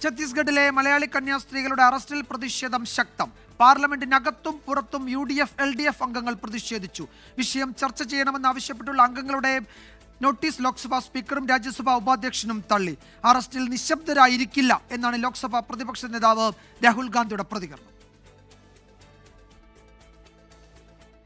ഛത്തീസ്ഗഡിലെ മലയാളി കന്യാസ്ത്രീകളുടെ അറസ്റ്റിൽ പ്രതിഷേധം ശക്തം. പാർലമെന്റിനകത്തും പുറത്തും UDF LDF അംഗങ്ങൾ പ്രതിഷേധിച്ചു. വിഷയം ചർച്ച ചെയ്യണമെന്നാവശ്യപ്പെട്ടുള്ള അംഗങ്ങളുടെ നോട്ടീസ് ലോക്സഭാ സ്പീക്കറും രാജ്യസഭാ ഉപാധ്യക്ഷനും തള്ളി. അറസ്റ്റിൽ നിശബ്ദരായിരിക്കില്ല എന്നാണ് ലോക്സഭാ പ്രതിപക്ഷ നേതാവ് രാഹുൽ ഗാന്ധിയുടെ പ്രതികരണം.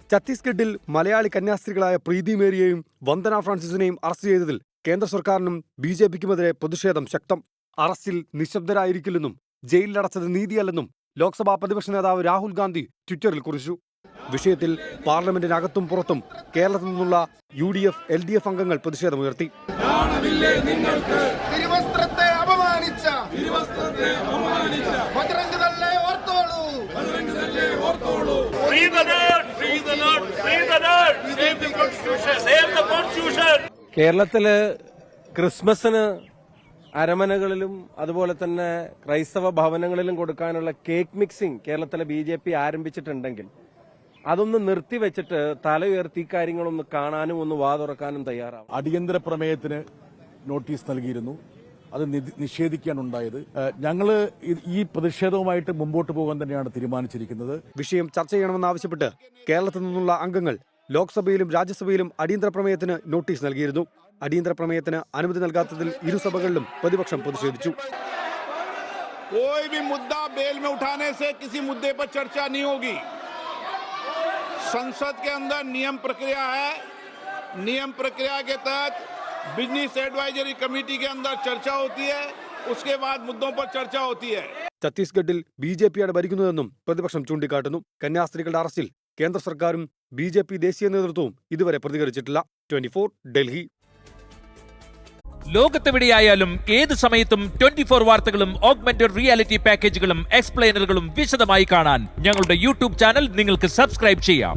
ഛത്തീസ്ഗഡിൽ മലയാളി കന്യാസ്ത്രീകളായ പ്രീതി മേരിയെയും വന്ദന ഫ്രാൻസിസിനെയും അറസ്റ്റ് ചെയ്തതിൽ കേന്ദ്ര സർക്കാരിനും BJPക്കുമെതിരെ പ്രതിഷേധം ശക്തം. അറസ്റ്റിൽ നിശബ്ദരായിരിക്കില്ലെന്നും ജയിലിലടച്ചത് നീതിയല്ലെന്നും ലോക്സഭാ പ്രതിപക്ഷ നേതാവ് രാഹുൽ ഗാന്ധി ട്വിറ്ററിൽ കുറിച്ചു. വിഷയത്തിൽ പാർലമെന്റിനകത്തും പുറത്തും കേരളത്തിൽ നിന്നുള്ള UDF LDF അംഗങ്ങൾ പ്രതിഷേധമുയർത്തി. കേരളത്തില് ക്രിസ്മസിന് അരമനകളിലും അതുപോലെ തന്നെ ക്രൈസ്തവ ഭവനങ്ങളിലും കൊടുക്കാനുള്ള കേക്ക് മിക്സിംഗ് കേരളത്തിലെ BJP ആരംഭിച്ചിട്ടുണ്ടെങ്കിൽ അതൊന്ന് നിർത്തിവെച്ചിട്ട് തല ഉയർത്തി കാര്യങ്ങളൊന്ന് കാണാനും ഒന്ന് വാതുറക്കാനും തയ്യാറാവും. അടിയന്തര പ്രമേയത്തിന് നോട്ടീസ് നൽകിയിരുന്നു, അത് നിഷേധിക്കാനുണ്ടായത്. ഞങ്ങൾ ഈ പ്രതിഷേധവുമായിട്ട് മുമ്പോട്ട് പോകാൻ തന്നെയാണ് തീരുമാനിച്ചിരിക്കുന്നത്. വിഷയം ചർച്ച ചെയ്യണമെന്നാവശ്യപ്പെട്ട് കേരളത്തിൽ നിന്നുള്ള അംഗങ്ങൾ ലോക്സഭയിലും രാജ്യസഭയിലും അടിയന്തര പ്രമേയത്തിന് നോട്ടീസ് നൽകിയിരുന്നു. അടിയന്തര പ്രമേയത്തിന് അനുമതി നൽകാത്തതിൽ ഇരുസഭകളിലും പ്രതിപക്ഷം പ്രതിഷേധിച്ചു. कोई भी मुद्दा बेल में उठाने से किसी मुद्दे पर चर्चा नहीं होगी. संसद के अंदर नियम प्रक्रिया है. नियम प्रक्रिया के तहत बिजनेस एडवाइजरी कमेटी के अंदर चर्चा होती है, उसके बाद मुद्दों पर चर्चा होती है. ഛത്തീസ്ഗഡിൽ BJPയാണ് ഭരിക്കുന്നതെന്നും പ്രതിപക്ഷം ചൂണ്ടിക്കാട്ടുന്നു. കന്യാസ്ത്രീകളുടെ അറസ്റ്റിൽ കേന്ദ്ര സർക്കാരും BJP ദേശീയ നേതൃത്വവും ഇതുവരെ പ്രതികരിച്ചിട്ടില്ല. 24 ഡൽഹി. ലോകത്തെവിടെയായാലും ഏത് സമയത്തും 24 വാർത്തകളും ഓഗ്മെന്റഡ് റിയാലിറ്റി പാക്കേജുകളും എക്സ്പ്ലെയിനറുകളും വിശദമായി കാണാൻ ഞങ്ങളുടെ YouTube ചാനൽ നിങ്ങൾക്ക് സബ്സ്ക്രൈബ് ചെയ്യാം.